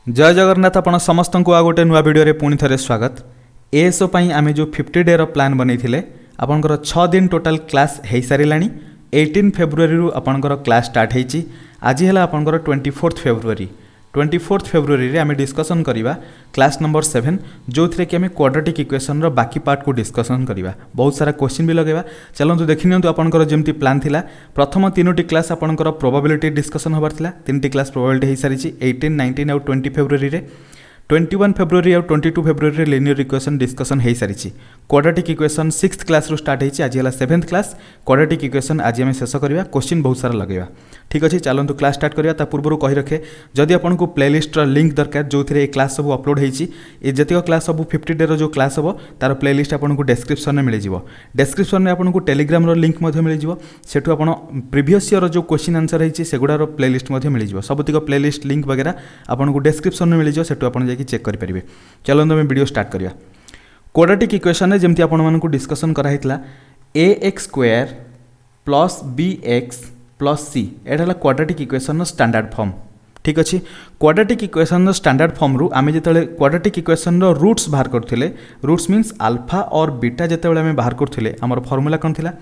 जय जगन्नाथ आपण समस्त को आ गोटे नुआ वीडियो रे पुणी थे स्वागत। एएसओ पई आमे जो 50 डे रो प्लान बनैथिले आपनकर 6 दिन टोटल क्लास हेई सारिलानी। 18 फेब्रुआरी रु आपनकर क्लास स्टार्ट हेची। आज हैला आपनकर 24 फेब्रुआरी रे आमे डिस्कशन करिवा क्लास नंबर 7 जो थरे कि आमे क्वाड्रेटिक इक्वेशन रो बाकी पार्ट को डिस्कशन करिवा। बहुत सारा क्वेश्चन भी लगेबा। चलंतु देखि नियंतु आपनकर जेमति प्लान थिला। प्रथम तीनोटी क्लास आपनकर प्रोबेबिलिटी डिस्कशन होबार थिला। तीनटी क्लास प्रोबेबिलिटी हेई सारिची 18, 19 और 20 फेब्रुआरी रे। 21 फेब्रुआरी और 22 फेब्रुआरी रे लिनियर इक्वेशन डिस्कशन हेई सारिची। क्वाड्रेटिक इक्वेशन 6th क्लास रो स्टार्ट हेची। आज हैला 7th क्लास। क्वाड्रेटिक इक्वेशन आज आमे शेष करिवा। क्वेश्चन बहुत सारा लगेबा। ठीक अछि, चलंतु क्लास स्टार्ट करिया। ता पूर्वरु कहि रखे जदि आपनको प्लेलिस्ट रो लिंक दरकार जो थरे क्लास सब अपलोड हेची। ए जतिक क्लास सब 50 डे रो जो क्लास हबो तार प्लेलिस्ट आपनको डिस्क्रिप्शन में मिल जिवो। डिस्क्रिप्शन में आपनको टेलीग्राम रो लिंक मध्ये मिल जिवो। सेठु आपण प्रीवियस ईयर रो जो क्वेश्चन आंसर हेची सेगुडा रो प्लेलिस्ट मध्ये मिल जिवो। सबतिक प्लेलिस्ट लिंक वगैरह आपनको डिस्क्रिप्शन में मिल जिवो। सेठु आपण जाकी चेक करि परिबे। चलंतु हम वीडियो स्टार्ट करिया। क्वाड्रेटिक इक्वेशन रे जेमति आपण मानकु डिस्कशन करा हितला ax square plus bx plus c एटा हला क्वाड्रेटिक इक्वेशन स्टैंडर्ड फॉर्म। ठीक अछि, क्वाड्रेटिक इक्वेशन स्टैंडर्ड फॉर्म रु आमे जेतेले क्वाड्रेटिक इक्वेशन रो रूट्स बाहर करथिले। रूट्स मींस अल्फा और बीटा जेतेले आमे बाहर करथिले हमर फार्मूला कोन थिला,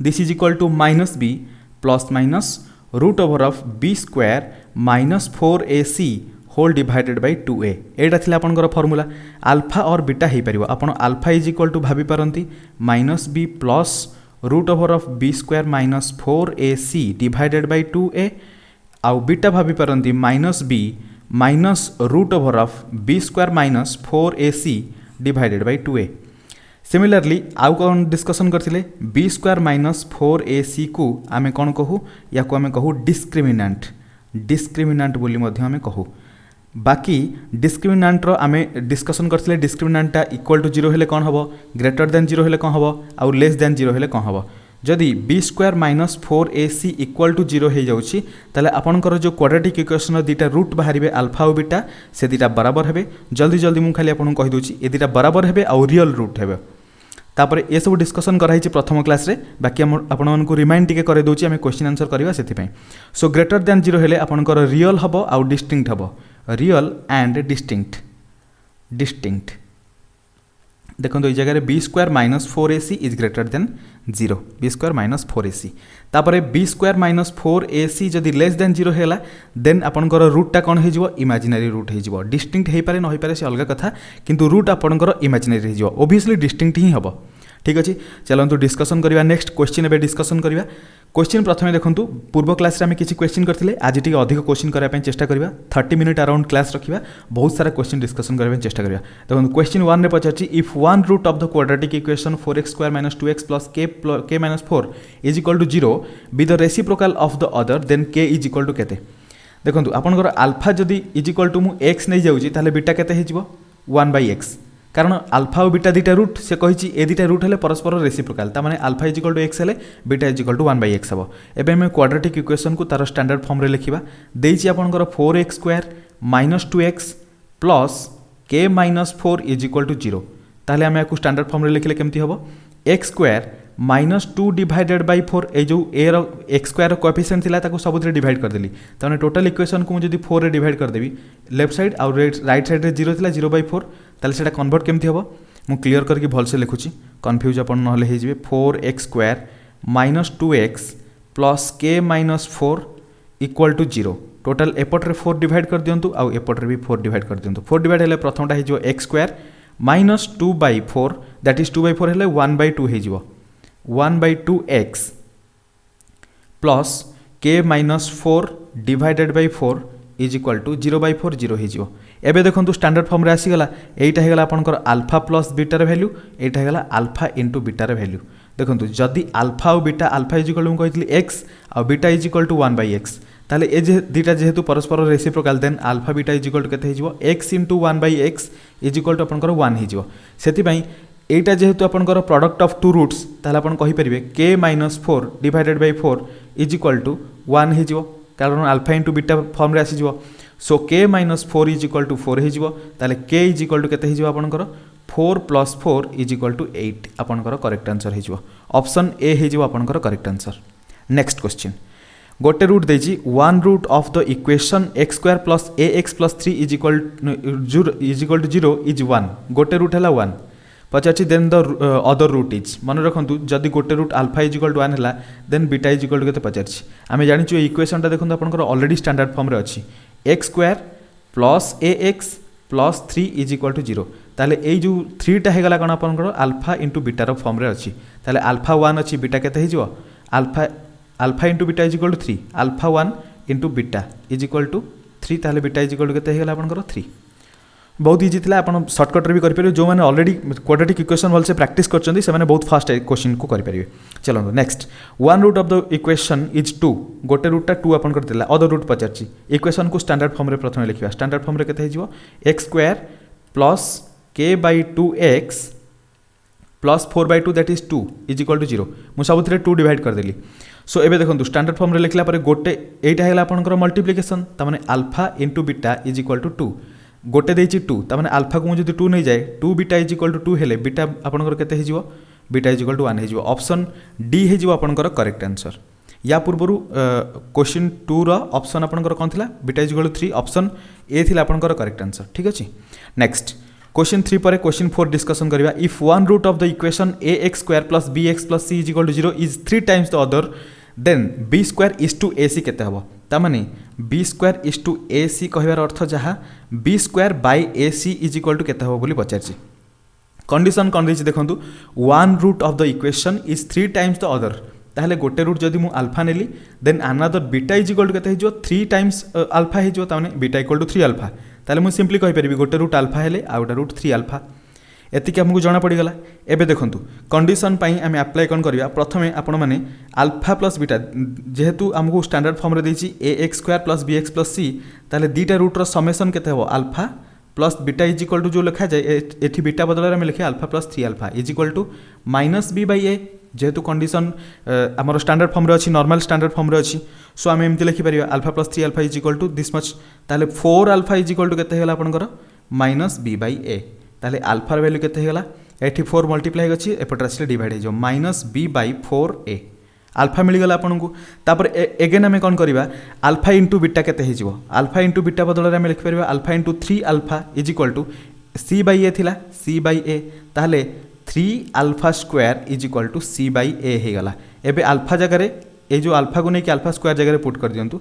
this is equal to -b plus minus root over of b square minus 4ac whole divided by 2a। एटा थिला आपनकर फार्मूला। अल्फा और बीटा हेई परिबो। आपण अल्फा इज इक्वल टू भाबी पारंती -b plus root over of b square minus 4ac divided by 2a आउ बीटा भाबी पारंती -b minus root over of b square minus 4ac divided by 2a। Similarly आउ कौन डिस्कशन करथिले b square minus 4ac को आमे कौन कहू, या को आमे कहू डिस्क्रिमिनेंट बोली मध्ये आमे कहू। बाकी डिस्क्रिमिनेंट रो आमे डिस्कशन करथिले डिस्क्रिमिनेंट इक्वल टू 0 हेले कौन हबो, ग्रेटर देन 0 हेले कौन हबो आउ लेस देन 0 हेले कौन हबो। जदि b square minus 4ac equal to 0 हे जाउची ताले आपनकर जो क्वाड्रेटिक इक्वेशन दीटा रूट बाहरिबे अल्फा और बीटा से दीटा बराबर हेबे। जल्दी जल्दी मु खाली आपन कहि दोची ए दीटा बराबर हेबे और रियल रूट हेबे। तापर ए सब डिस्कशन कराई प्रथम क्लास रे। बाकी आपण मानकु रिमाइंड टिके करे दोची आमे क्वेश्चन आंसर करबा सेति पई। सो ग्रेटर देन 0 हेले आपनकर रियल हबो और डिस्टिंक्ट हबो। रियल एंड डिस्टिंक्ट देखो तो जगह b square minus 4ac is greater than 0। b square minus 4ac तापर b स्क्वायर माइनस 4ac जदि लेस देन 0 हेला देन आपनकर रूटटा कौन हो जिवो, इमेजिनरी रूट हो जिवो। डिस्टिंक्ट हे पारे न हो पारे से अलग कथा, किंतु रूट आपनकर इमेजिनरी हो जिवो। ओबियसली डिस्टिंक्ट ही हबो। ठीक अछि, चलंतु डिस्कशन करिवा। नेक्स्ट क्वेश्चन एबे डिस्कशन करिवा। क्वेश्चन प्रथमे देखंतु पूर्व क्लास रे आमे किछि क्वेश्चन करथिले। आज टिके अधिक क्वेश्चन करा पय चेष्टा करिवा। 30 मिनिट अराउंड क्लास रखिबा। बहुत सारा क्वेश्चन डिस्कशन करा पय चेष्टा करिवा। देखंतु क्वेश्चन 1 रे पचाछि if one root of the quadratic equation 4x square minus 2x plus k minus 4 is equal to 0 be the reciprocal of the other then k is equal to केते। देखंतु आपनकर alpha जदि इज इक्वल टू मु x नै जाउची ताले beta केते हे जिवो 1/x। कारण अल्फा और बीटा दीटा रूट से कही ए दीटा रूट हेले परस्पर रेसिप्रोकल ता माने alpha is equal to x हेले beta is equal to 1/x हबो। एबे हम क्वाड्रेटिक इक्वेशन को तार स्टैंडर्ड फॉर्म रे लिखिबा। देइची आपनकर 4x square minus 2x plus k minus 4 is equal to 0। ताले हम याकू स्टैंडर्ड फॉर्म रे लिखले केमती हबो, x square minus 2 divided by 4 ए जो a रो x स्क्वायर रो कोएफिशिएंट थिला ताको सबुतरे डिवाइड कर देली। ताने टोटल इक्वेशन को जदी 4 रे डिवाइड कर देबी लेफ्ट साइड और राइट साइड रे 0 थिला 0/4 ताले सेटा कन्वर्ट केमती हबो मु क्लियर करके भल से लिखुची, कंफ्यूज अपन न होले हे जिवे। 4x square minus 2x plus k minus 4 equal to 0। Total एपट रे 4 डिवाइड कर दियंतु आउ एपट रे भी 4 डिवाइड कर दियंतु। 4 डिवाइड हेले प्रथमटा हे जिवो x square minus 2/4 that is 2/4 हेले 1/2 हे जिवो 1/2x plus k minus 4 divided by 4 is equal to 0/4 0 हे जिवो। एबे देखंतु स्टैंडर्ड फॉर्म रे आसी गला। एटा हे गला आपनकर अल्फा प्लस बीटा रे वैल्यू, एटा हे गला अल्फा इनटू बीटा रे वैल्यू। देखंतु जदी अल्फा और beta alpha is equal to कहितली x और beta is equal to 1/x ताले ए जे दीटा जेहेतु परस्पर reciprocal then alpha beta is equal to केते हे जिवो x into 1/x is equal to आपनकर 1 हे जिवो। सेति पई एटा जेहेतु आपनकर प्रोडक्ट ऑफ टू रूट्स ताले आपन कहि परिबे k minus 4 divided by 4 is equal to 1 हे जिवो, कारण अल्फा इनटू बीटा फॉर्म रे आसी जिवो। So k minus 4 is equal to 4 हे जिवो। ताले k इज इक्वल टू केते हे जिवो आपनकर 4 प्लस 4 इज इक्वल टू 8 आपनकर करेक्ट आंसर हे जिवो। ऑप्शन ए हे जिवो आपनकर करेक्ट आंसर। नेक्स्ट क्वेश्चन गोटे रूट देछि 1 root of the equation x square plus ax plus 3 is equal to 0 is 1 गोटे रूट है 1 पचार then the other root is मन रखु जदि गोटे root alpha is equal to 1 है then beta is equal to के पचार आम जाचु इक्वेशनटा देखो आपंकर ऑलरेडी स्टैंडर्ड फॉर्म रे अच्छी x square plus ax plus 3 is equal to 0 ताले ए जो 3टा होगा कौन आपंकर अल्फा इंटू बीटार फॉर्म रे अच्छी ताले अल्फा 1 अच्छी बीटा केते हो alpha into beta is equal to 3 alpha 1 into beta is equal to 3 ताले बीटा इज इक्वल टू केते होगा आपंकर 3 बहुत इजी था आप सर्टकट भी करेंगे जो मैंने ऑलरेडी क्वाड्रेटिक इक्वेशन भलसे प्रैक्टिस करछन्ती से बहुत फास्ट क्वेश्चन को करेंगे चलो next 1 root of the equation is 2 गोटे रूटा 2 आपंकर दिला अदर रूट पचार इक्वेशन को स्टैंडर्ड फॉर्म रे प्रथम लिखा स्टैंडर्ड फॉर्म रे केते हो x square plus k by 2x plus 4/2 that is 2 is equal to 0 मुझे सब 2 डिवाइड करदेली सो एबे देखो स्टैंडर्ड फॉर्म रे लिखला पर गोटे एटा हैला आपनकर मल्टीप्लिकेशन तामाने alpha into beta is equal to 2 गोटे देछि 2 तामाने अल्फा को मुझे 2 नहीं जाए 2 बीटा इज इक्वल टू 2 हेले बीटा आपनकर केते हिजिवो बीटा इज इक्वल टू 1 हिजिवो ऑप्शन डी हिजिवो आपनकर करेक्ट आंसर या पूर्वरु क्वेश्चन 2 रो ऑप्शन आपनकर कोन थिला beta is equal to 3 option A थिला आपनकर करेक्ट आंसर ठीक अछि नेक्स्ट क्वेश्चन 3 पर क्वेश्चन 4 डिस्कशन करिवा if 1 root of the equation ax square plus bx plus c is equal to 0 is 3 times the other then b square is to ac केते हबो तामाने b square is to ac कहबार अर्थ जहा b square by ac is equal to केते हबो बोली पचारछि कंडीशन कोन दैछि देखंतु 1 root of the equation is 3 times the other ताहले गोटे रूट जदि मु अल्फा नेली then another beta is equal to केते हिजो 3 टाइम्स अल्फा हिजो तामाने बीटा इक्वल टू 3 अल्फा ताहले मु सिंपली कहि परिबी गोटे रूट अल्फा हेले आ गोटे रूट 3 अल्फा एतिक हमको जना पड़गला एबे देखंतु कंडीशन पई आमे अप्लाई कोन करबा प्रथमे आपण माने अल्फा प्लस बीटा जेहेतु हमको स्टैंडर्ड फॉर्म रे देछि ax square plus bx plus c ताले दीटा रूट रो समेशन केते हो alpha plus beta is equal to जो लिखा जाए एठी बीटा बदल में लिखे alpha plus 3 alpha is equal to minus b by a जेहेतु कंडीशन आमर स्टैंडर्ड फॉर्म रे अछि नॉर्मल स्टैंडर्ड फॉर्म रे अछि सो आमे एमति लिखि परिबा alpha plus 3 alpha is equal to this much ताले 4 अल्फा इज इक्वल टू केते होला आपनकर माइनस b बाय a ताले अल्फा वैल्यू केते होला एठी 4 मल्टीप्लाई अछि एपट आसले डिवाइड हे जो minus b by 4a alpha मिल गला आपनकु तापर अगेन हमें कोन करबा अल्फा इंटू बीटा केते हे जो अल्फा इंटू बीटा बदल रे हमें लिख परबा alpha into 3 alpha is equal to c by a थिला c बाय a ताले 3 alpha square is equal to c by a हे गला एबे अल्फा जगह रे ए जो अल्फा को नै कि अल्फा स्क्वायर जगह रे पुट कर दियंतु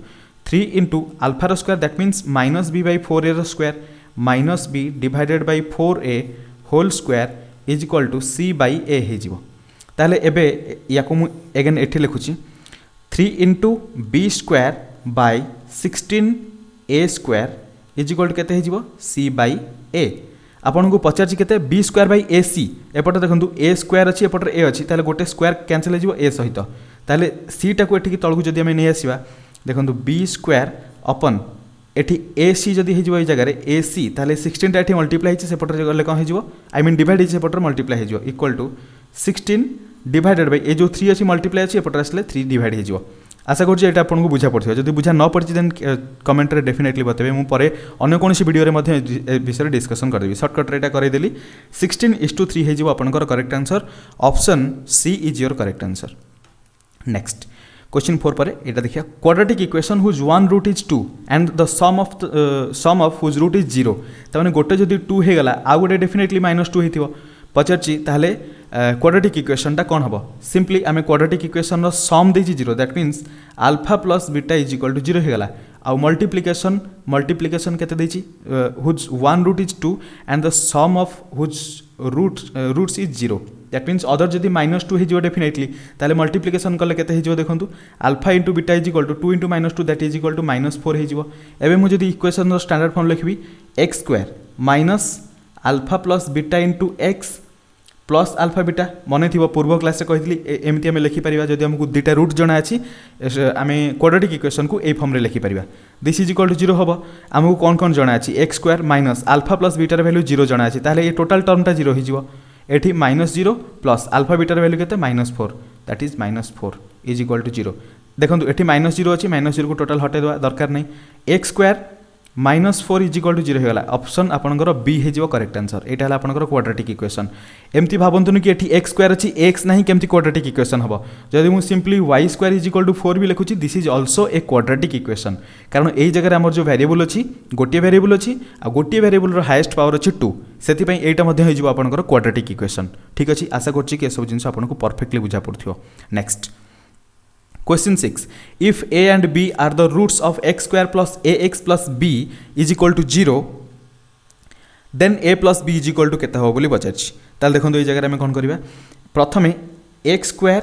3 इंटू अल्फा रो square that means minus b by 4a रो square minus b divided by 4a whole square is equal to c by a हे जीवो ताले एबे याको मु अगेन एठी लिखुची 3 into b square by 16a square is equal to केते हे जीवो c बाय a आपन को पचार केते b स्क्वायर बाय ac एपटे देखंतु a स्क्वायर अछि एपटे a अछि ताले गोटे स्क्वायर कैंसिल हे जीवो a सहित ताले c टा को एठी तळगु जदी हमें नै आसीबा देखंतु b स्क्वायर अपन एठी ac जदी हे जीवो ए जगह रे ac ताले 16 टा एठी मल्टीप्लाई हिचे सेपटर गले कोन हे जीवो आई मीन डिवाइड हिचे सेपटर मल्टीप्लाई हे जीवो इक्वल टू 16 डिवाइडेड बाय ए जो 3 अछि मल्टीप्लाई अछि एपटर आसले 3 डिवाइड हे जीवो आशा करछि एटा आपन को बुझा पड़थियो जदी बुझा न पड़छि देन कमेंट रे डेफिनेटली बतेबे मु परे अन्य कोनसी वीडियो रे मध्ये विषय डिस्कशन कर देबी शॉर्टकट रे एटा करै देली 16:3 हे जीवो आपनकर correct answer option C is your correct answer next question 4 पर एटा देखिया quadratic equation whose one root is 2 and the sum of whose root is 0 तमाने गोटे जदी 2 हे गला आ गोटे डेफिनेटली -2 हेतिबो पचरची ताहले क्वाड्रेटिक इक्वेशन टा कोन हबो सिंपली आमे क्वाड्रेटिक इक्वेशन रो सम देछि 0 that means alpha plus beta is equal to 0 हे गला आ मल्टीप्लिकेशन केते देछि whose one root is 2 and the sum of whose roots is 0 that means other जदि -2 हे जिवो डेफिनेटली ताले मल्टीप्लिकेशन कले केते हे जिवो देखंतु alpha into beta is equal to 2 into -2 that is equal to -4 हे जिवो एबे मु जदि इक्वेशन रो स्टैंडर्ड फॉर्म लिखबी x square minus alpha plus beta into x प्लस अल्फा बीटा मन थी पूर्व क्लास रे कहितली एमती आम लिखिपर जब हमको दुटा रूट जना अच्छी आम क्वाड्रेटिक इक्वेशन को ए फॉर्म रे लिखिपर दिस इज इक्वल टू 0 हम आमको कौन कौन जना अच्छी x square minus alpha plus बीटार वैल्यू 0 जना अच्छी ताहले ये टोटल टर्मटा 0 हो एठी -0 प्लस अल्फा बीटार वैल्यू केते -4 that is -4 is equal to 0 देखो ये -0 अच्छी -0 को टोटल हटे देवा दरकार नहीं x square -4 is equal to 0 होगा ऑप्शन आपनकर बी हो करेक्ट आंसर यहाँ है आपनकर क्वाड्रेटिक इक्वेशन एमती भावतुनि कि ये एक्स स्क्वायर अच्छी एक्स ना केमती क्वाड्रेटिक इक्वेशन हम जदि मुझे simply y square is equal to 4 भी लिखुची this is also a quadratic equation कारण यही जगह आम जो वेरिएबल अच्छी गोटे वेरिएबल अच्छी आ गोटे वेरिएबल हाईएस्ट पावर अच्छी 2 से यहाँ आपनकर क्वाड्रेटिक इक्वेशन ठीक अच्छे आशा करछि कि सब जिन आपको परफेक्टली बुझा पड़ो next Question 6. If a and b are the roots of x square plus ax plus b is equal to 0, then a plus b is equal to केते हो बोली पचारछि ताल देखंतु ए जगह में कोन करबा प्रथमे x square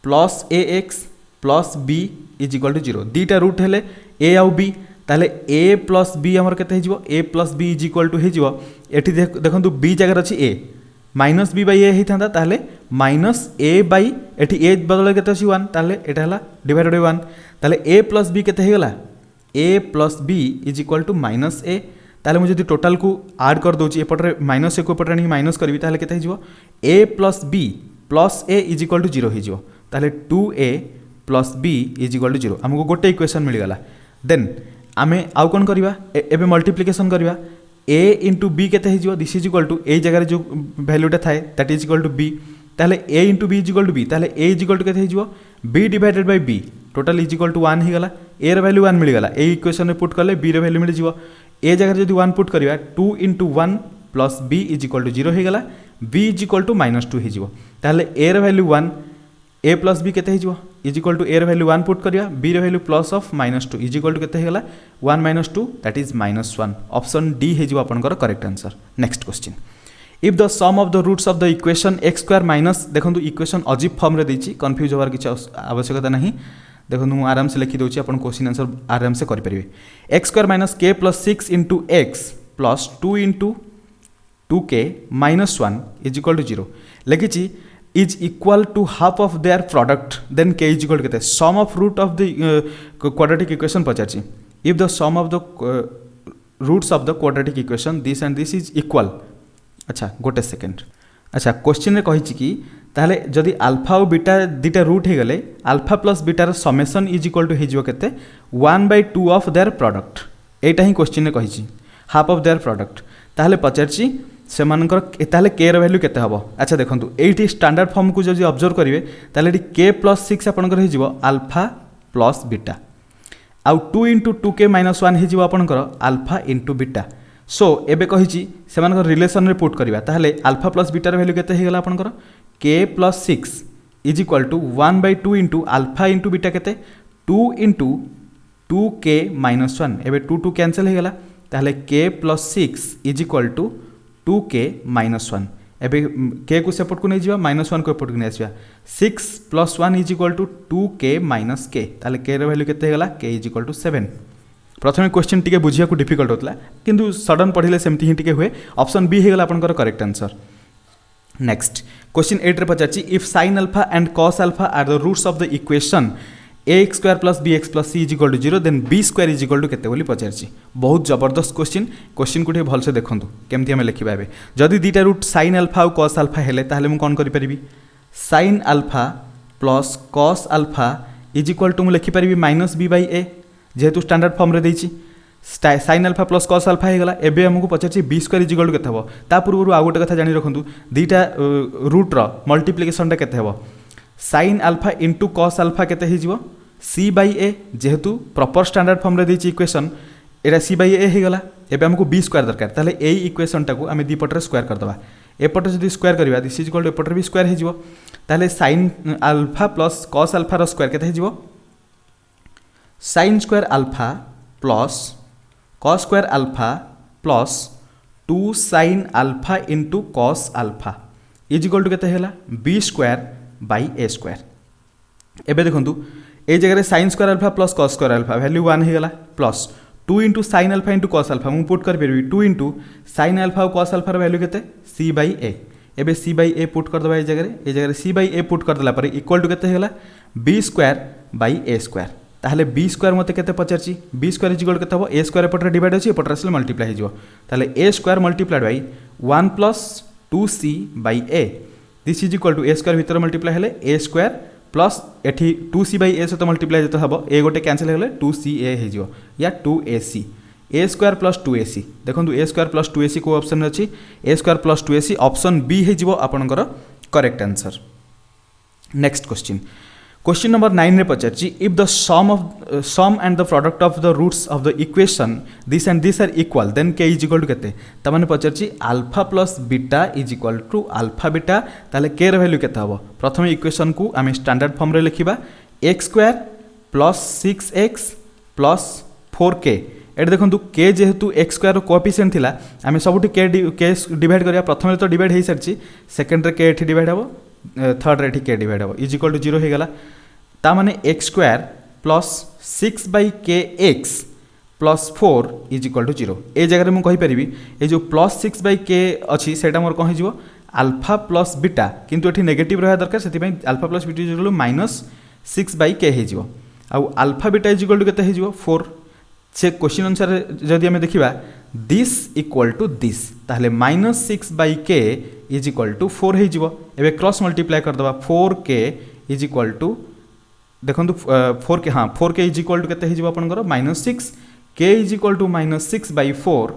plus ax plus b is equal to 0 दीटा root हेले a आउ b ताले a plus b हमर केते हिजबो a plus b is equal to हिजबो एठी देखंतु b जगह अछि a माइनस बी बाई ए होता ताले माइनस ए बाई एटी ए बदल के 1 ताले एटा हला डिवाइडेड बाय 1 ताले ए प्लस बी केते हेगला a plus b is equal to minus a ताले मुझे टोटाल को ऐड कर दोची एपटरे माइनस ए को एपटरे नहीं माइनस करबी ताले केते हिजबो a plus b plus a is equal to 0 हिजबो ताले 2a plus b is equal to 0 हमको गोटे इक्वेशन मिल गला देन आमे आउ कोन करबा एबे मल्टीप्लिकेशन करबा a इंटू बी केते हिजबो this is equal to a जगह जो वैल्यूटा थाए that is equal to b ताले a into b is equal to b ताले a इज इक्वल टू केते हिजबो b divided by b total is equal to 1 ही गला a र वैल्यू 1 मिल गला ए इक्वेशन में पुट करले b र वैल्यू मिल जिवो a जगह जदी 1 पुट करबा 2 into 1 plus b is equal to 0 ही गला b इज इक्वल टू -2 ही जिवो ताले a र वैल्यू 1 a प्लस b केते हिजबो इज इक्वल टू a र वैल्यू 1 पुट करिया b र value plus of -2 is equal to केते हेगला 1 -2 दैट इज -1 ऑप्शन डी हेजिबो आपनकर correct answer next question if the sum of the roots of the equation x square minus देखंतु equation अजीब form रे देछि कंफ्यूज होवार किछ आवश्यकता नहीं देखंतु मु आराम से लिखि दोछि आपन क्वेश्चन आंसर आराम से करि परिबे x square minus k plus 6 into x plus 2 into 2k minus 1 is equal to 0 लिखिछि is equal to half of their product then k is equal to केते sum of root of the quadratic equation पचारछि if the sum of the roots of the quadratic equation this and this is equal अच्छा गोटे second अच्छा question रे कहिछि कि ताले जदि alpha और beta दीटा root हे गले अल्फा प्लस बीटा र समेशन इज इक्वल टू हेजिवो केते 1/2 ऑफ देयर प्रोडक्ट एटा ही क्वेश्चन रे कहिछि हाफ ऑफ देयर प्रोडक्ट ताले पचारछि सेमानकर ताले के र वैल्यू केते हबो अच्छा देखंतु एठी स्टैंडर्ड फॉर्म को जदि ऑब्जर्व करिवे ताले एठी k + 6 आपनकर हेजिवो अल्फा प्लस बीटा आउ 2 * 2k - 1 हेजिवो आपनकर अल्फा * बीटा सो एबे कहिछि सेमानकर रिलेशन रे पुट करबा ताले अल्फा प्लस बीटा र वैल्यू केते हेगला आपनकर k + 6 is equal to 1/2 into alpha into beta केते 2 * 2k - 1 एबे 2 2 कैंसिल हेगला ताले k + 6 is equal to 2k - 1 एबे k को सेपट को नहीं जिवा -1 को एपट को नहीं आसीबा 6 + 1 is equal to 2k - k ताले k र वैल्यू केते हेगला k इज इक्वल टू 7 प्रथम क्वेश्चन टिके बुझिया को डिफिकल्ट होतला किंतु सडन पढिले सेमती ही टिके हुए ऑप्शन बी हेगला आपनकर करेक्ट आंसर नेक्स्ट क्वेश्चन 8 रे पचाछि if sin alpha and cos alpha are the roots of the equation ax square plus bx plus c is equal to 0 then b square is equal to केते बोली पचारछि बहुत जबरदस्त question को भल से देखंतु केमती हम लिखिबा एबे जदि दीटा रूट sin अल्फा और cos अल्फा हेले ताहले मु कोन करि परिबी sin alpha plus cos alpha is equal to मु लिखि परिबी -b/a जेहेतु स्टैंडर्ड फॉर्म रे देछि sin alpha plus cos alpha हे गला एबे हमकु पचारछि b square is equal to केते हबो ता पूर्व आ गोटे कथा जानि रखंतु दीटा रूट रो मल्टीप्लिकेशन टा केते हबो sin alpha into cos alpha केते हे जिवो c/a जेहेतु प्रॉपर स्टैंडर्ड फॉर्म रे देछि इक्वेशन एटा c/a हे गला एबे हमकु b स्क्वायर दरकार ताले ए इक्वेशन टा को हमें दी पटरे स्क्वायर कर दबा एपटे जदि स्क्वायर करबा दिस इज इक्वल टू एपटे भी स्क्वायर हे जिवो ताले sin alpha plus cos alpha रो स्क्वायर केते हे जिवो sin square alpha plus cos square alpha plus 2 sin alpha into cos alpha is equal to केते हेला b square by a square एबे देखंतु ए जगह sin square alpha plus cos square alpha value 1 हे गला plus 2 into sin alpha into cos alpha मु put कर परबी 2 इंटू sin अल्फा और cos अल्फा वैल्यू केते c/a एबे c/a पुट कर दबा ए जगह c/a पुट कर दला पर इक्वल टू केते हेला b square by a square ताहले b स्क्वायर मते केते पचारछि b स्क्वायर इज इक्वल केते हो a स्क्वायर पटरे डिवाइड अछि पटरे असले मल्टीप्लाई हे जिवो ताहले a square multiplied by 1 plus 2c by a this is equal to a square भीतर मल्टीप्लाई हेले a स्क्वायर प्लस एठी 2c बाई a सहित मल्टीप्लाई जतो हबो a गोटे कैंसिल हेले 2ca हे जिवो या 2ac ए स्क्वायर प्लस 2ac देखो ए स्क्वायर प्लस 2ac को ऑप्शन अच्छी a square plus 2ac option B हो आपणकर correct answer. Next question number 9 रे पचारछि if the sum and the product of the roots of the equation this and this are equal then k is equal to केते तमाने पचारछि alpha plus beta is equal to alpha beta ताले के र value केते हबो प्रथम equation को आमे स्टैंडर्ड फॉर्म रे लिखिबा x square plus 6x plus 4k एट देखो के जेहेतु एक्स स्क्वायर कोएफिशिएंट थिला आमे सबुठी के डिवाइड करिया प्रथम तो डिवाइड हो सारी सेकेंड रे के एठी डिवाइड हबो थर्ड रे एठी के डिवाइड हबो इज इक्वल टू 0 हो गला ता माने x square plus 6/kx plus 4 is equal to 0 ए जगह मु कहि परिबी ए जो प्लस 6/k अछि सेटा मोर कहि जिवो अल्फा प्लस बीटा किंतु एठी नेगेटिव रहा दरकार सेति पई alpha plus beta is equal to minus 6/k हे जिवो आ alpha beta is equal to केते हे जिवो 4 से क्वेश्चन अनुसार जदि आम देखा दिस इक्वल टू दिस ताहले minus 6/k is equal to 4 हो क्रॉस मल्टीप्लाई करदे 4k इज इक्वल टू देखो 4k हाँ 4k इज इक्वल टू केते हो आपनकर minus 6 k is equal to minus 6/4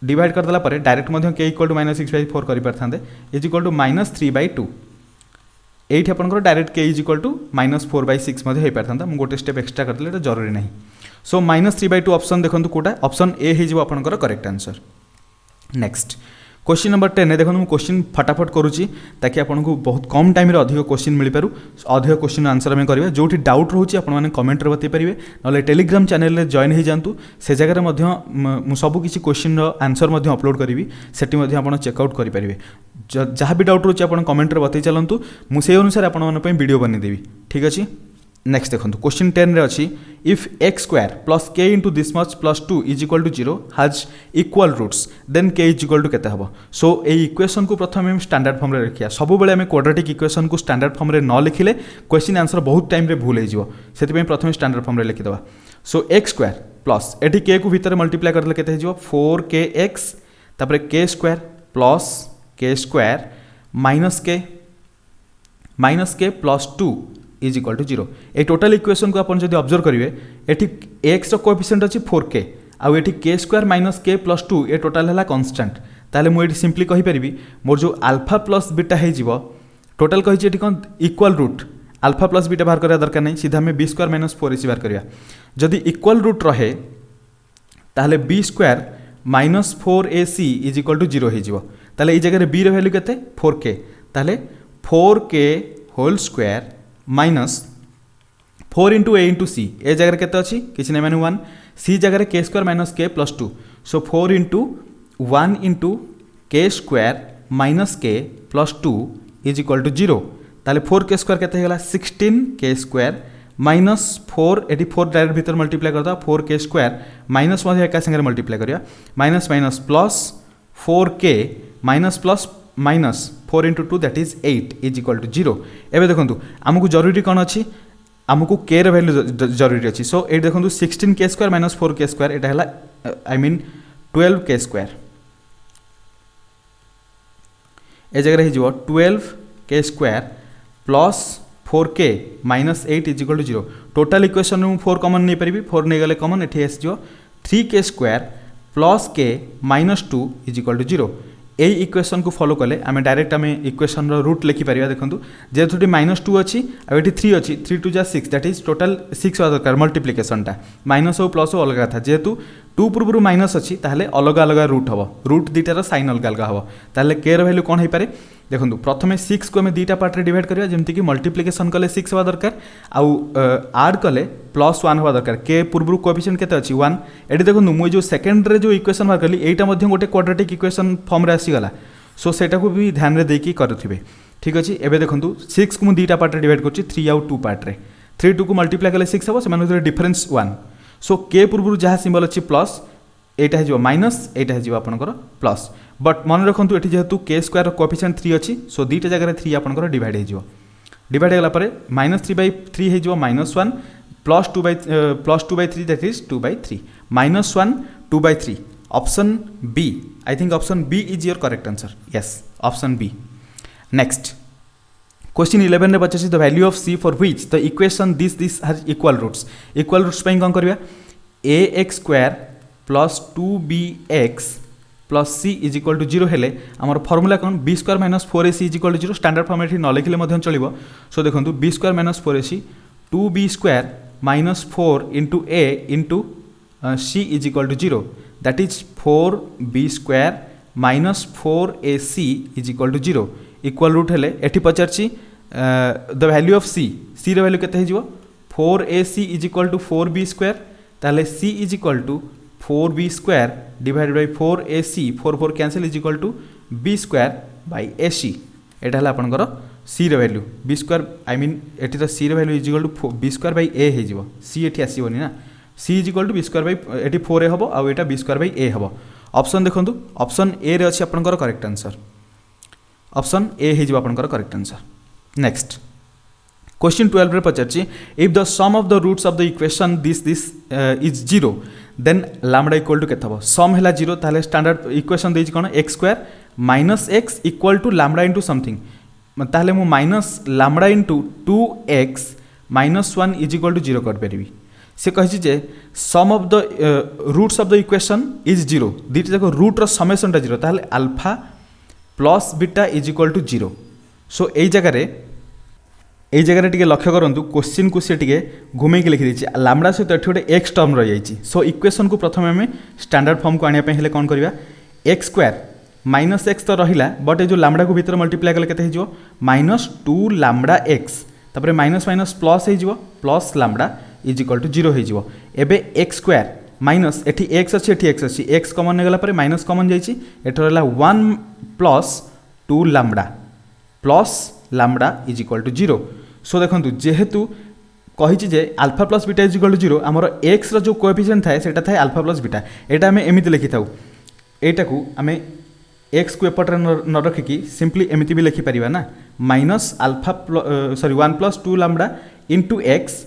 divide करदेला परे direct k equal to minus 6/4 करि परथांदे इज इक्वल टू माइनस 3/2 एठी आपनकर direct k is equal to minus 4/6 मध्ये हो पारथांदा मु गोटे स्टेप एक्स्ट्रा करदेले एटा जरूरी नहीं सो माइनस 3/2 ऑप्शन देखो कोटा ऑप्शन ए हो आपनकर correct answer. Next question number 10 देखो मुझे क्वेश्चन फटाफट करुच्ची ताकि आपको बहुत कम टाइम अधिक क्वेश्चन मिल पारू अधिक क्वेश्चन आंसर आम करा जो डाउट रोचे आपने कमेंट बतई पारे ना टेलीग्राम चैनल में जॉइन हो जातु से जगह मुझे सबकि क्वेश्चन आंसर अपलोड करी से आप चेकआउट करेंगे जहाँ भी डाउट रोचे आप कमेंट बतई चलतु मुझे अनुसार आपंप वीडियो बनईदेवी ठीक अच्छे। नेक्स्ट देखो क्वेश्चन 10 रे अच्छी if x square plus k into this much plus 2 is equal to 0 has equal roots then k is equal to केते हबो सो ए इक्वेशन को प्रथम हम स्टैंडर्ड फॉर्म रे रखिया सब बेले हम क्वाड्रेटिक इक्वेशन को स्टैंडर्ड फॉर्म रे न लिखिले क्वेश्चन आंसर बहुत टाइम रे भूल हो सेति पई प्रथम स्टैंडर्ड फॉर्म रे लिखि दबा सो एक्स स्क्वायर प्लस एठी के को भीतर मल्टीप्लाई करले केते हो 4kx तापर k square plus k square minus k plus 2 is equal to 0 ए टोटल इक्वेशन को आप ऑब्जर्व करेंगे एटी एक्स कोएफिशिएंट अच्छी 4k आउ एटी k square minus k plus 2 ए टोटल है कांस्टेंट ताले मुझे सिंपली कहि परिबी मोर जो अल्फा प्लस बीटा हो टोटल कही कौन equal root alpha plus beta बाहर करा दरकार नहीं सीधा हमें बी स्क्वायर माइनस 4ac बाहर करिया जदि इक्वल रूट रहे ताले b square minus 4ac is equal to 0 हो ताले जगह बी वैल्यू केते 4k ताले 4k whole square minus 4 into a into c ए जगह केते अच्छी किसी नहीं माने 1 सी जगह k square minus k plus 2 so 4 into 1 into k square minus k plus 2 is equal to 0 ताले 4k स्क्वायर केते होगा 16k स्क्वायर माइनस 4 एटी 4 डायरेक्ट भीतर मल्टीप्लाई करदा 4k स्क्वायर माइनस मध्य एका संगे मल्टीप्लाई करिया minus minus plus 4k minus plus minus 4 into 2 that is 8 is equal to 0 एवं देखो आमको जरूरी कौन अच्छी आमको के वैल्यू जरूरी अच्छी सो ये देखो 16k square minus 4k square यहाँ है आई मीन 12k स्क्वायर ए जगह हो 12k square plus 4k minus 8 is equal to 0 total equation में 4 कॉमन नहीं पारि 4 नहीं गले कॉमन ये आसो 3k square plus k minus 2 is equal to 0 यही इक्वेशन को फॉलो कले आम डायरेक्ट आम इक्वेशन रूट लिखिपर देखो जेहेतु माइनस 2 अच्छी आठी 3 अच्छी 3 2 जा 6 दैट इज टोटल 6 हुआ दरकार मल्टीप्लिकेशनटा माइनस हो प्लस हो अलग था जेहेतु 2 पूर्व माइनस अच्छी ताहले अलग अलग रूट हम रूट दुईटार साइन अलग अलग हम ताहले के वैल्यू कौन हो पारे देखो प्रथम 6 को आम दुईटा पार्ट रे डिवाइड करिया जमती कि मल्टीप्लिकेशन कले 6 हुआ दरकार आउ आड कले प्लस 1 हुआ दरकार के पूर्व कोएफिशिएंट केते अच्छी 1 एटी देखो मुझे जो सेकेंड रे जो इक्वेशन बाहर कली एटा मध्य गोटे क्वाड्रेटिक इक्वेशन फॉर्म रे आसीगला सो सेटा को भी ध्यान रे देकी करुथिबे ठीक अछि एबे देखंतु 6 को मु दुईटा पार्ट रे डिवाइड करछि 3 आउ 2 पार्ट रे 3 2 को मल्टीप्लाई कले 6 हबो सेमान डिफरेंस 1 सो के पूर्व जहाँ सिंबल अच्छी प्लस एटा है माइनस एटा है आपनकर प्लस बट मन रखु ये जेहेतु के स्क्वायर कोएफिशिएंट 3 अच्छी सो दुईटा जगह 3 आपनकर डिवाइड हो डिवाइड होगा पर माइनस 3/3 हो minus 1 plus 2/3 that is 2/3 minus 1 2/3 option B I think option B is your correct answer yes option B. Next question 11 रे पचासी the value of c for which the equation this has equal roots कौन करवा a x square plus 2bx plus c is equal to 0 हेले आमर formula कौन b square minus 4ac is equal to 0 standard form एठी न लिखिले चलो। So देखो b square minus 4ac 2b square minus 4 into a into c is equal to 0 that is 4b square minus 4ac is equal to 0 equal root हेले एठी पचारची the value of c रो value केते हे जिवो 4ac is equal to 4b square ताले c is equal to 4b square divided by 4ac 4 cancel is equal to b square by ac एटा हला आपनकर c रो value b square I mean एठी तो c रो value is equal to b square by a हे जिवो c एठी आसीबोनी ना c is equal to b square by एठी 4a हबो आ एटा b स्क्वायर बाय a हबो। ऑप्शन देखंतु ऑप्शन ए रे अछि आपनकर करेक्ट आंसर ऑप्शन ए हे जिवो आपनकर करेक्ट आंसर। नेक्स्ट क्वेश्चन 12 रे पचारची if the sum of the roots of the equation this is 0 then lambda equal to केते हबो सम हैला 0 ताले स्टैंडर्ड इक्वेशन देछि कोन x square minus x equal to lambda into something ताले मु minus lambda into 2x minus 1 is equal to 0 कर परिबी से कहि जे sum of the roots of the equation is 0 दिट देखो रूट रो समेशन टा 0 ताले alpha plus beta is equal to 0। So एई जगह टिके लक्ष्य करंतु क्वेश्चन को से टिके घुमे के लिखि दिछि लैम्बडा सहित एठी गोटे x टर्म रह जाइछि। सो इक्वेशन को प्रथम हमें स्टैंडर्ड फॉर्म को आनिया पे हेले कोन करबा x स्क्वायर माइनस x तो रहिला बट ए जो लैम्बडा को भीतर मल्टीप्लाई कले केते हिजो माइनस 2 लैम्बडा x तापर माइनस माइनस प्लस हिजो plus lambda is equal to 0 हिजो एबे x स्क्वायर माइनस एठी x अछि एठी x अछि x कॉमन ने गला पर माइनस कॉमन जाइछि एठो रहला 1 plus 2 lambda plus lambda is equal to 0। So देखंतु जेहेतु कहिछि जे alpha plus beta is equal to 0 हमर x रो जो कोएफिशिएंट थाए सेटा थाए अल्फा प्लस बीटा एटा हमें एमिति लिखि थाउ एटा को हमें x को एपटर न रखि कि सिंपली एमिति भी लिखि परिबा ना minus alpha sorry 1 plus 2 lambda into x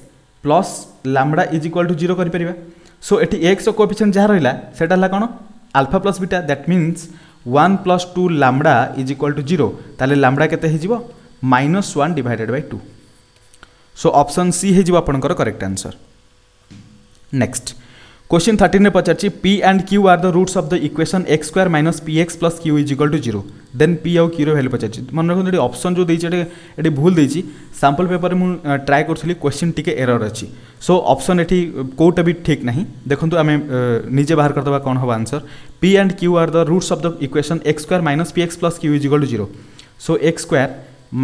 plus lambda is equal to 0 करि परिबा। सो एठी x रो कोएफिशिएंट जहा रहिला सेटा हला कोन alpha plus beta that means 1 plus 2 lambda is equal to 0 ताले लैम्बडा केते हे जिवो minus 1 divided by 2। So option C हे जिवो आपनकर करेक्ट आंसर। नेक्स्ट क्वेश्चन 13 ने पचारछि p and q are the roots of the equation x square minus px plus q is equal to 0 then p और q रो value पचारछि मन रखो एटी ऑप्शन जो देछि एटी भूल देछि सैंपल पेपर मु ट्राई करथली क्वेश्चन टिके एरर अछि। सो ऑप्शन एटी कोटा भी ठीक नहीं देखंतु आमे निजे बाहर करदबा कोन हो answer p and q are the roots of the equation x square minus px plus q is equal to 0। So x square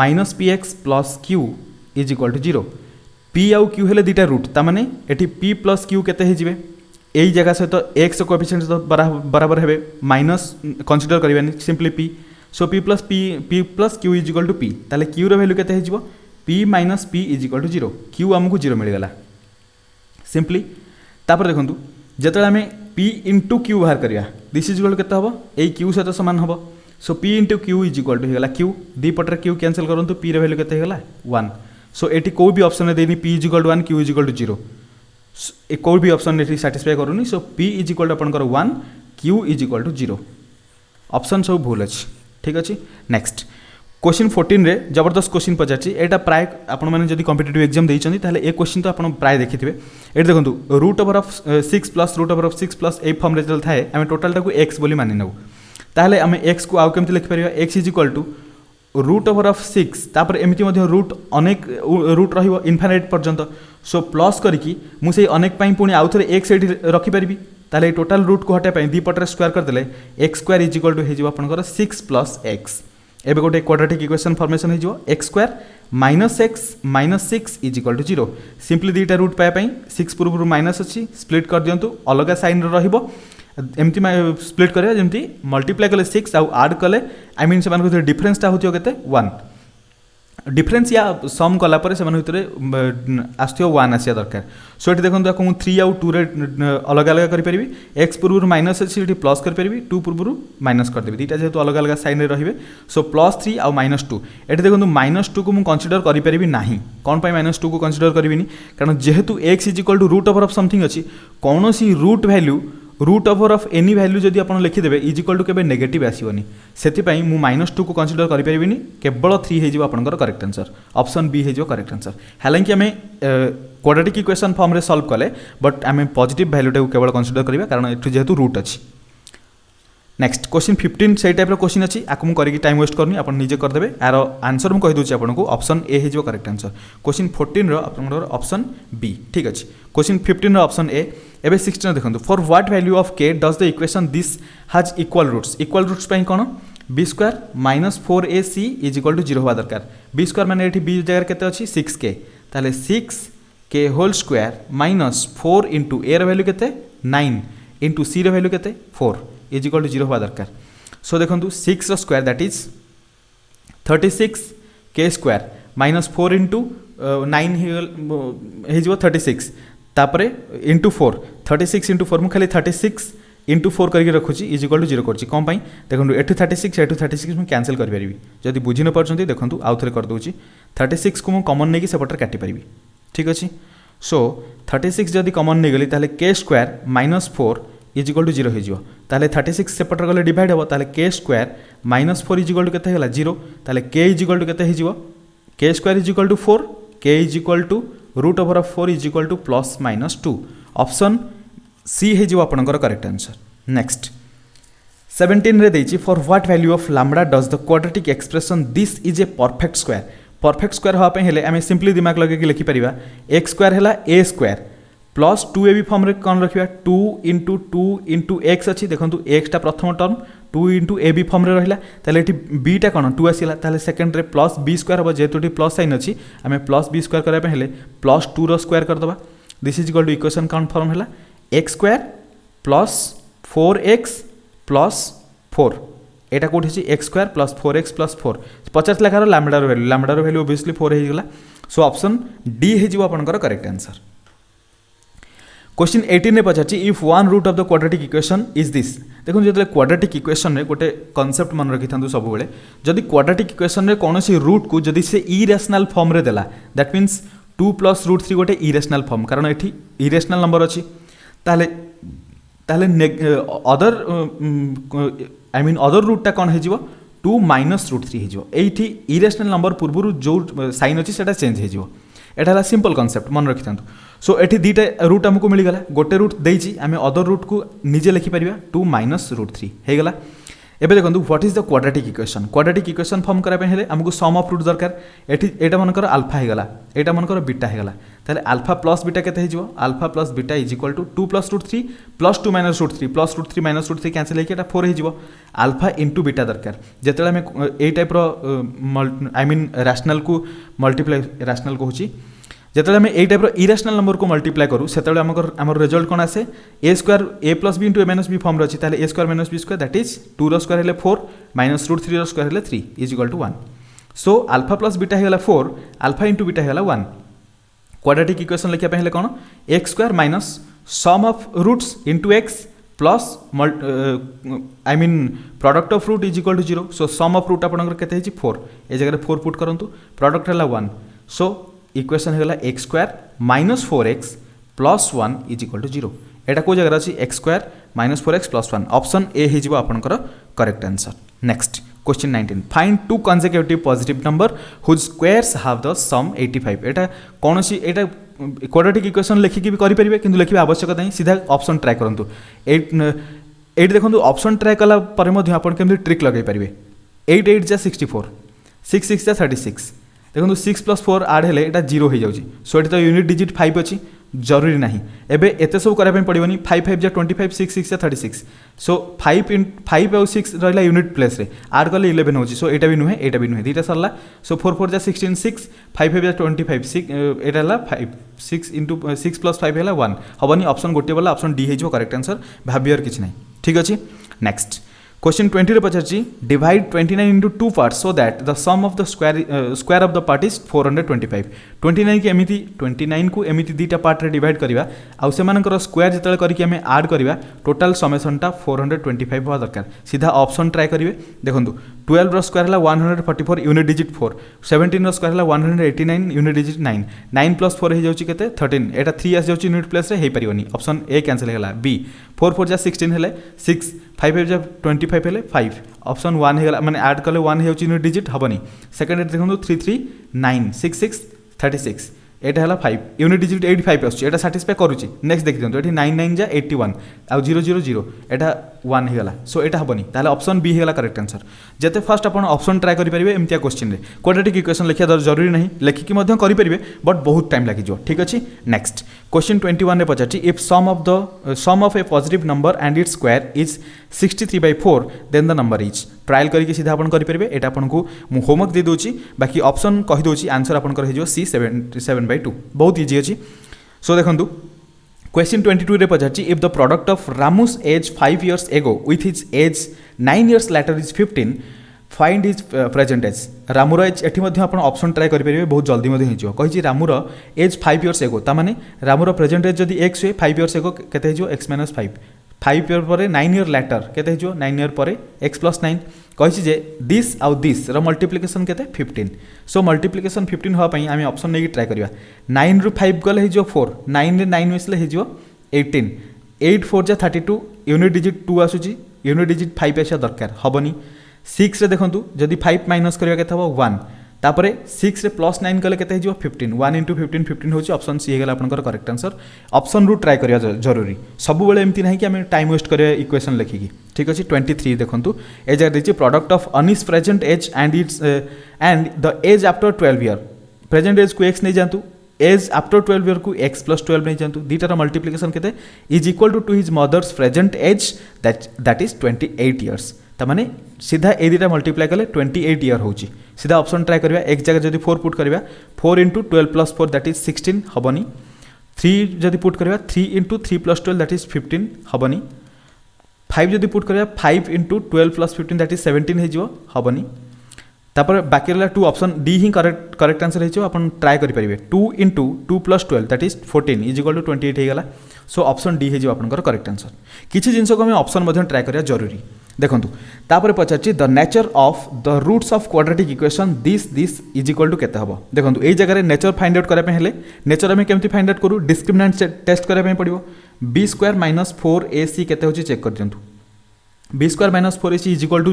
minus px plus q is equal to 0 p आउ q हेले दुटा root ता माने eighty p plus q केते हे जिवे एई जगह से तो x coefficient तो बराबर हेबे माइनस कंसीडर करबानी simply p। So p plus q is equal to p ताले q रो वैल्यू केते हे जिवो p minus p is equal to 0 q हमकु 0 मिल गला सिंपली। तापर देखंतु जेतले हमें p इनटू q बाहर करिया दिस इज इक्वल केते हबो एई q से तो समान हबो। So p into q is equal to हे गला q दी पटर q कैंसिल करंतु p रो वैल्यू केते हे गला 1। सो एटी को भी ऑप्शन देनी p is equal to 1 q is equal to 0 कोई भी ऑप्शन एटी सैटिस्फाई करूनी। So p is equal to आपनकर 1 q is equal to 0 option सब भूल अछि ठीक अछि। नेक्स्ट क्वेश्चन 14 रे जबरदस्त क्वेश्चन पचारछि एटा प्राय आपण माने जदी कॉम्पिटिटिव एग्जाम देइछन्ती ताले ए क्वेश्चन तो आपण प्राय देखिथिबे एटा देखंतु root over of 6 plus root over of 6 plus ए फॉर्म रिजल्ट थाए हमें टोटल टाको x बोली मानि नउ ताले हमें x को आउ केमति लिखि परिबा x is equal to root over of 6 तापर एमिति मध्ये रूट अनेक रूट रहिबो इनफाइनाइट पर्यंत। सो प्लस करिकि मु से अनेक पई पुनी आउ थरे x एठी रखि परिबी ताले टोटल रूट को हटे पई दी पटरे स्क्वायर कर देले x square is equal to हे जिवो आपनकर 6 प्लस x एबे गोटे क्वाड्रेटिक इक्वेशन फॉर्मेशन हे जिवो x square minus 6 is equal to 0 simply दीटा रूट पाया पई 6 पूर्व माइनस अछि स्प्लिट कर दियंतु अलग साइन रहिबो एमती स्प्लिट करिया जेमती मल्टीप्लाई कले 6 आउ ऐड कले आई मीन से मानको डिफरेंस टा होतियो केते 1 डिफरेंस या सम कला पर से भितर आसो 1 आसिया दरकार। सो ये देखो आपको 3 आउ 2 रे अलग अलग करें एक्स पूर्व माइनस अच्छी प्लस करें 2 पूर्व माइनस करदेवी दुईटा जेहतु अलग अलग साइन रे। सो +3 आउ -2 ये देखो -2 को मुझे कनसीडर करें ना कौन पर -2 को कनसीडर करी कारण जेहेतु x is equal to root over of something अच्छी कौन सी root value root over of any value जदि आप लिखिदेवे इज इक्वल टू केबे नेगेटिव आसोनी से मु -2 को कंसीडर करें केवल 3 हो आपंकर करेक्ट आंसर ऑप्शन बी हो करेक्ट आंसर हालांकि आम क्वाड्रेटिक इक्वेशन फॉर्म रे सॉल्व कले बट आम पॉजिटिव वैल्यूटा केवल कंसीडर करिबा कारण एठु जेहेतु रूट अच्छी। नेक्स्ट क्वेश्चन 15 से टाइप क्वेश्चन अच्छी आपको मुझे टाइम वेस्ट करनी आप निजे करदे यार आंसर मुझे कहीदे आपको ऑप्शन ए हो करेक्ट आंसर क्वेश्चन 14 रो ऑप्शन बी ठीक अच्छे। क्वेश्चन 15 रो ऑप्शन ए एबे 16 देखो for what value of k does the equation this has equal roots पे कौन b square -4ac is equal to 0 हवा दरकार बी स्क्वायर माने एठी बी जगह केते अछि 6k ताले 6k होल स्क्वायर -4 इंटू ए रो वैल्यू केते 9 इंटू सी रो वैल्यू केते 4 इज इक्वल टू 0 हवा दरकार। सो देखो 6 रो square that is 36k square -4 into 9 हो 36 तापरे इंटू 4 36 इंटू 4 मुझे 36 इंटू 4 करके रखुची इज इक्वल टू 0 कर कौन देखो एठू 36 एठू 36 मुझे कैंसल करें जदि बुझी न पार्टी देखो आउ थे करदे 36 को मुझे कमन नहीं सेपटे काटिपारि ठीक अच्छे। सो 36 जदि कमन नहीं गली ताले के स्क्वायर -4 इज इक्वल टू 0 हो 36 सेपटे गले डिवाइड हम ताले के स्क्वायर -4 इज इक्वल टू केते होला 0 ताले के इज इक्वल टू केते हो के square is equal to 4 k is equal to root over of 4 is equal to +-2 option C हो आपनकर करेक्ट आंसर। नेक्स्ट 17 रे देछि for what value of lambda does the quadratic expression this is a perfect square हाँपे हेले आम simply दिमाग लगे लिखि परिबा एक्स स्क्वायर है ए स्क्वायर प्लस 2ab फॉर्म रे कौन रखा 2 इंटू एक्स अच्छी देखो एक्सटा प्रथम टर्म 2 इंटू ab फॉर्म रे रहिला ताले एठी bटा कौन 2 आसीला ताले सेकंड रे प्लस b स्क्वायर हम जेहेतु प्लस साइन अच्छी आम प्लस b स्क्वायर करबा हेले +2 रो स्क्वायर करदबा this is equal to equation कौन फॉर्म है x square plus 4x plus 4 एटा कौट है x square plus 4x plus 4 50 लाखार लैम्बडार वैल्यू ओबियसली 4 होगा सो ऑप्शन डी हो आपनकर करेक्ट आंसर। क्वेश्चन 18 में पचार if one root of the quadratic equation is this देखो जो क्वाड्रेटिक इक्वेशन में गोटे कॉन्सेप्ट मन रखी था सब बेले जदि क्वाड्रेटिक इक्वेशन में कौन रूट को जदि से इरेशनल फॉर्म रे देला दैट मीन्स 2 + √3 गोटे इरेशनल फॉर्म कारण ये इरेशनल नंबर अच्छी ताले अदर आई मीन अदर रूटा कौन हो 2 - √3 हो इरेशनल नंबर पूर्व जो साइन अच्छी से चेंज हो एटा सिंपल कॉन्सेप्ट मन रखी था। सो ये दीटा रूट आमको मिलगला गोटे रूट देती आम अदर रूट को निजे लिखिपर 2 - √3 होगला। एबे देखो what is the quadratic equation form कराइले आमको सम ऑफ रूट दरकार एटा मनकर अल्फा होगला एटा मनकर बीटा होगला ताले अल्फा प्लस बीटा केते हो alpha plus beta is equal to 2 + √3 + 2 - √3 + √3 - √3 cancel होकर एटा 4 हो अल्फा इंटू बीटा दरकार जिते आम ए टाइप आई मीन रैशनल को मल्टीप्लाई रैशनल कहूँ जिते आम ए टाइप इरेशनल नंबर को मल्टीप्लाई करूँ से आम रिजल्ट कौन आसे a square a plus b into a - b form अच्छी a square - b square that is 2 रो स्क्वायर है 4 - √3 रो स्क्वायर है 3 is equal to 1 so alpha plus beta होगा 4 अल्फा इंटू बीटा होगा 1 क्वाड्रेटिक इक्वेशन लिखा पहले कौन x square minus sum of roots into x plus I mean product of root is equal to 0 so sum of root आपंकर के 4 ए जगह 4 put करूँ product है 1 सो इक्वेशन होगा x square minus 4x plus 1 is equal to 0 एटा को जगह अच्छी x square minus 4x plus 1 option A हो आपंकर correct answer. Next question 19 find 2 consecutive positive number whose squares have the sum 85 एटा कौन सी एटा क्वाड्रेटिक इक्वेशन लिखिकी भी करेंगे कि लिखा आवश्यकता नहीं सीधा ऑप्शन ट्राई करूँ ये देखो ऑप्शन ट्राई कला केमती ट्रिक लगे पारे 8 8 जा 64 6 6 जा 36 देखो 6 + 4 आड हेले एटा 0 हो जाउची सो एटा तो यूनिट डिजिट 5 अच्छी जरूरी नहीं एबे एते सब कराई पड़ोनी 5 5 जा 25 6 6 जा 36 सो 5 और 6 रहा यूनिट प्लेस रे आड कले 11 होची सो एटा भी नुहे दीटा सरला सो 4 4 जा 16 6 5 5 जा 25 6 एटा ला 5 6 इंटू 6 + 5 है 1 हबनी ऑप्शन गोटे वाला ऑप्शन डी हो करेक्ट आंसर भाबियार किछ नहीं ठीक अच्छे। नेक्स्ट क्वेश्चन 20 रे पचार divide 29 into 2 parts so that the sum of the square of the part is 425 29 की एमिति 29 को एमिति दीटा पार्ट रे डिवाइड करबा आउ से मानकर स्क्वायर जतले करके हमें ऐड करबा टोटल समेशनटा 425 होवा दरकार सीधा ऑप्शन ट्राई करिवे देखंतु 12 रो स्क्वायर है 144 यूनिट डिजिट 4 17 रो स्क्वायर है 189 यूनिट डिजिट 9 9 प्लस 4 हो जाउची केते 13 एटा 3 आस जाउची यूनिट प्लेस रे हे परियोनी ऑप्शन ए कैंसिल हैला बी 4 4 जा 16 हेले 6 5 5 जा 25 हेले 5 ऑप्शन 1 हेला माने ऐड करले 1 हेउची यूनिट डिजिट हबनी सेकंड देखंतु 3 3 9 6 6 36 एटा हला 5 यूनिट डिजिट 85 आछी एटा सैटिस्फाई करूची नेक्स्ट देखि दियंतु एठी 9 9 जा 81 आ 0 0 0 एटा 1 हे गला सो एटा हबनी ताले ऑप्शन बी हे गला करेक्ट आंसर जते फर्स्ट आपण ऑप्शन ट्राई करि परिबे एमतिया क्वेश्चन रे क्वाड्रेटिक इक्वेशन लिखिया जरूरी नहीं लेखिकी मध्य करि परिबे बट बहुत टाइम लागि जो ठीक अछि नेक्स्ट क्वेश्चन 21 रे पचाची if sum of a positive number and its square is 63/4 then the number is trial करके सीधा आपण करि परिबे एटा आपण को मु होमवर्क दे दोची बाकी ऑप्शन कहि दोची आंसर आपण कर हे जो सी 77/2 बहुत इजी अछि सो देखंतु क्वेश्चन 22 रे पचाची if the product of Ramu's age 5 years ago with his age 9 years later is 15 find his present age रामुर एज एठी मध्ये आपण ऑप्शन ट्राई करि परिबे बहुत जल्दी मध्ये हिजो कहि रामुर एज 5 years ago ता माने रामुर प्रेजेंट एज जदी x हुए 5 years ago केते हिजो x - 5 5 year परे 9 year later केते हिजो 9 year परे x + 9 कहि जे दिस आउ दिस रो मल्टीप्लिकेशन केते 15 सो मल्टीप्लिकेशन 15 होआ पई आमी ऑप्शन नेकी ट्राई करिया 9 रु 5 गले हिजो 4 9 रे 9 मिसले हिजो 18 8 4 जा 32 यूनिट डिजिट 2 आसुची यूनिट डिजिट 5 आसा दरकार हबनी 6 रे देखंतु जदी 5 माइनस करिया केते हो 1 तापरे 6 रे प्लस 9 कले केते हिजो 15 1 * 15 15 होची ऑप्शन सी हे गेला आपनकर करेक्ट आंसर ऑप्शन रु ट्राई करिया जरूरी सब बेले एमती नाही कि हम टाइम वेस्ट करिया इक्वेशन लिखिकी ठीक अछि 23 देखंतु ए जगह देछि product of Anis present age and its and the age after 12 year present age को x नै जानतु एज आफ्टर 12 ईयर को x + 12 नै जानतु दीटार मल्टीप्लिकेशन केते is equal to his mother's present age that is 28 years तामाने सीधा ए दुटा मल्टीप्लाई कले 28 ईयर होची सीधा ऑप्शन ट्राई करबा एक जगह जदी 4 पुट करबा 4 * 12 + 4 दैट इज 16 हबनी 3 जदी पुट करबा 3 * 3 + 12 दैट इज 15 हबनी 5 जदी पुट करबा 5 * 12 + 15 दैट इज 17 हे जिवो हबनी तापर बाकी रहला 2 ऑप्शन डी ही करेक्ट आंसर हे अपन ट्राई करि परिबे 2 * 2 + 12 दैट इज 14 = 28 हे गेला सो ऑप्शन डी हे जो आपनकर करेक्ट आंसर किछि जिंस को हम ऑप्शन मध्ये ट्राई करिया जरूरी देखंतु तापर पचाची the nature of the roots of quadratic equation this is equal to केते हबो देखंतु ए जगह रे नेचर फाइंड आउट करे पे हेले नेचर हम केमति फाइंड आउट करू डिस्क्रिमिनेंट टेस्ट करे पे पड़िबो b² - 4ac केते होची चेक कर दियंतु b² - 4ac is equal to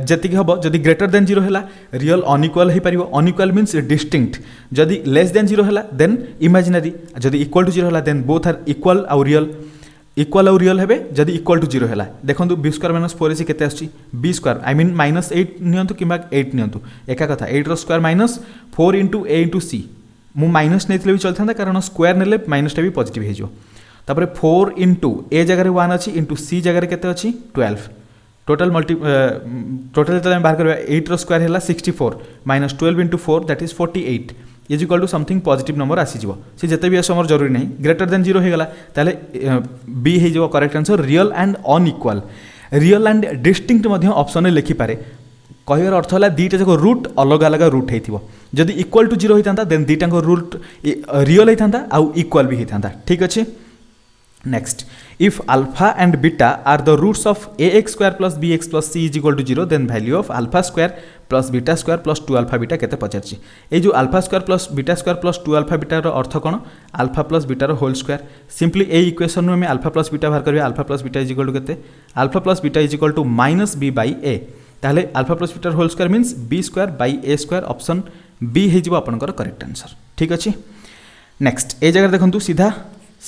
जति हबो जदी ग्रेटर देन 0 हैला रियल अनइक्वल हे परिबो अनइक्वल मींस डिस्टिंक्ट जदी लेस देन 0 हैला देन इमेजिनरी जदी इक्वल टू 0 हैला देन बोथ आर इक्वल और रियल हेबे जदी इक्वल टू 0 हैला देखंतु b² - 4ac केते आछि b² आई मीन -8 नियंतु किबा 8 नियंतु एका कथा 8 रो स्क्वायर माइनस 4 * a * c मु माइनस नेतले भी चलथांदा कारण स्क्वायर नेले माइनसटा भी पॉजिटिव हे जो तापर 4 * a जगह रे 1 अछि * c जगह रे केते अछि 12 टोटल टोटल तले बाहर करबा 8 रो स्क्वायर हैला 64 -12 * 4 that is 48 is equal to something positive number आसी जिवो से जते भी आसमर जरूरी नहीं ग्रेटर देन 0 हे गला ताले बी हे जिवो correct answer real and unequal real and distinct मध्ये ऑप्शन में लिखि पारे कहर अर्थ है दीटा जाक रूट अलग अलग रूट होता जदि इक्वल टू 0 होता देन दीटा रूट रियल होता आउ इक्वल भी होता ठीक अच्छे next if alpha and beta are the roots of ax² + bx + c is equal to 0 then value of α² + β² + 2α beta केते पचारछि ए जो α² + β² + 2α बीटा रो अर्थ कोन α + बीटा रो होल स्क्वायर सिंपली ए इक्वेशन नु हम α + बीटा बाहर करबे α + बीटा इज इक्वल टू केते α + beta is equal to -b/a ताहले α + beta whole square means b² / a² option B हे जिवो आपनकर करेक्ट आंसर ठीक अछि नेक्स्ट ए जगह देखंतु सीधा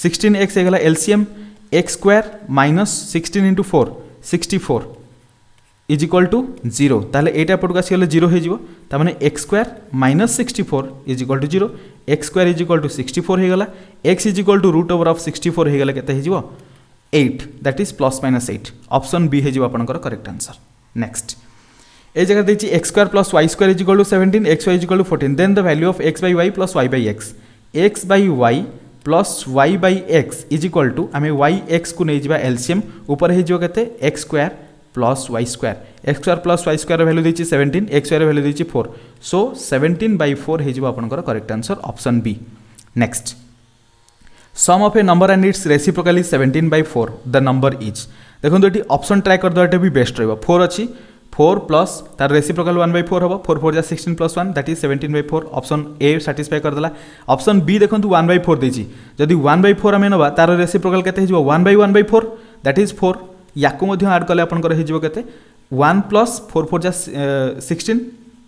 16x हे गला LCM x² - 16 * 4 64 is equal to 0 ताहले एटा पटक आसी गले 0 हे जिवो ता माने x² - 64 is equal to 0 x² is equal to 64 हे गला x इज इक्वल टू √64 हे गला केते हे जिवो 8 दैट इज +-8 ऑप्शन बी हे जिवो आपनकर करेक्ट आंसर नेक्स्ट ए जगह देछि x² + y² is equal to 17 xy is equal to 14 then the value of x/y + y/x x/y + y/x is equal to आमे y/x को नै जिबा एलसीएम ऊपर हे जिवो केते x² + y² x² + y² value देछि 17 xy वैल्यू देछि 4 सो 17/4 हे जिवो आपनकर correct answer option B next sum of a number and its reciprocal is 17/4 the number is देखो ये ऑप्शन ट्राई कर दे भी बेस्ट रहा 4 अच्छी 4 प्लस तार रेसिप्रोकाल 1/4 हम 4 4 जा 16 plus 1 that is 17/4 option A satisfy करदेला ऑप्शन बी देखो 1/4 देछि जदि 1/4 आम नवा तार रेसिप्रोकाल केते हिजो 1/1/4 दैट इज 4 याकू मध्य ऐड कले आपनकर हिजो केते 1 प्लस 4 4 जा 16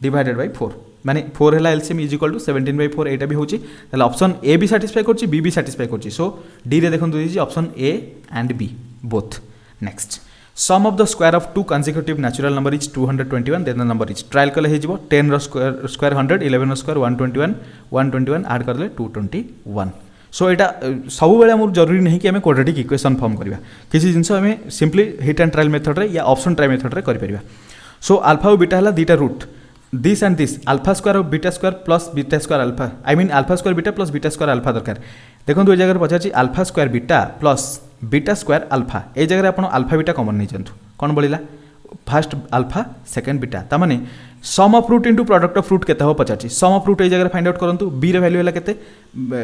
डिवाइडेड बाय 4 माने 4 है एलसीएम इज इक्वल टू 17/4 एटा भी होची ताले ऑप्शन ए भी सैटिस्फाई करची बी भी सैटिस्फाई करची सो डी रे देखंतु दिछि option A and B both next sum of the square of two consecutive natural number is 221 then the number is trial कले हे जिवो 10 रो स्क्वायर 100 11 रो स्क्वायर 121 ऐड करले 221 सो एटा सब बेले हमर जरूरी नहीं कि हमें क्वाड्रेटिक इक्वेशन फॉर्म करबा किसी जिंस हमें simply hit and trial method रे या ऑप्शन ट्राई मेथड रे करि परिबा सो अल्फा और बीटा हला दीटा root this and this alpha square और beta square plus beta square alpha I mean alpha square beta plus beta square alpha दरकार देखो ये जगह पचार alpha square beta plus beta square alpha ए जगह आप अल्फा बीटा कमन नहीं जातु कौन बढ़ला फास्ट अल्फा सेकेंड बीटा तामाने sum of root into product of root केते हो पचार सम ऑफ रूट ए जगह फाइंड आउट करंतु बी रे वैल्यू है केते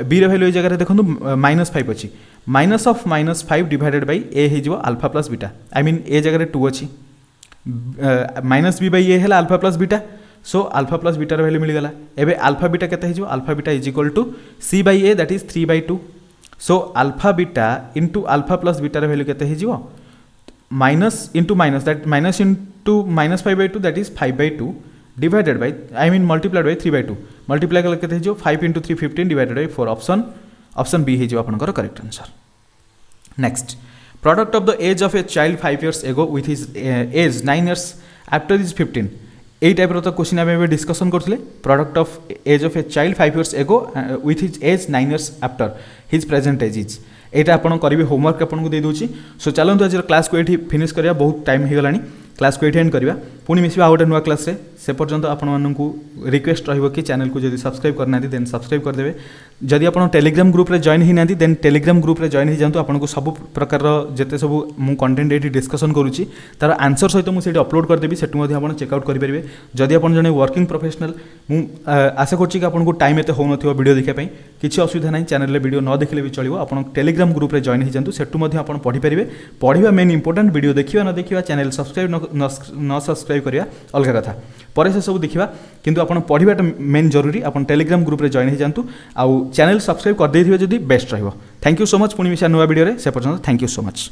बी रे वैल्यू ए जगह देखंतु -5 अछि minus of -5 divided by a हे जिवो alpha plus beta I mean a जगह 2 अछि माइनस बी बाय ए है alpha plus beta so alpha plus बीटार वैल्यू मिलगला एबे अल्फा बीटा केते हिजो alpha beta is equal to c by a that is 3/2 so alpha beta into alpha plus बीटार value केते हिजो minus into minus that minus into -5/2 that is 5/2 divided by I mean multiplied by 3/2 multiply कले केते हिजो 5 into 3 15 divided by 4 option B हिजो आपनकर correct answer next product of the age of a child 5 years ago with his age 9 years after is 15 यही type तो question आम discussion करते product of age of a child 5 years ago with his age 9 years after his present age is यहाँ आपड़ करेंगे homework आपको दे दूसरी सो चलते आज क्लास को ये फिनिश करा बहुत टाइम हो गला क्लास को ये एंड करवा पुणी मिसवा आ गए नुआ क्लास से पर्यंत आपको रिक्वेस्ट रही कि चैनल को जब सब्सक्राइब करना देन सब्सक्राइब करदे जदि आप टेलीग्राम ग्रुप रे जॉइन होना देन टेलीग्राम ग्रुप रे जॉइन हो जातु आपको सब प्रकार जिते सब मु कंटेंट ये डिस्कसन करुँची तार आंसर सहित मुझे अपलोड करदेवी से चेकआउट करेंगे जदि आप जड़े वर्किंग प्रोफेशनल मु आशा करुँची कि आपको टाइम एत हो वीडियो देखापी किसी असुविधा नहीं चैनल रे वीडियो न देखले भी चलो आप टेलीग्राम ग्रुप रे जॉइन हो जातु सेठू आप पढ़ी पारे पढ़ा मेन इंपोर्टेंट वीडियो देखा न देखा चैनल सब्सक्राइब न सब्सक्राइब करिया अलग कथा पर से सब देखा किंतु आपन पढ़ाटा मेन जरूरी आपन टेलीग्राम ग्रुप रे जॉइन हो जातु आउ चैनल सब्सक्राइब कर देथिबे जदी बेस्ट रहिबो थैंक यू सो मच पुणी मिसा नुआ वीडियो रे से पर्यंत थैंक यू सो मच।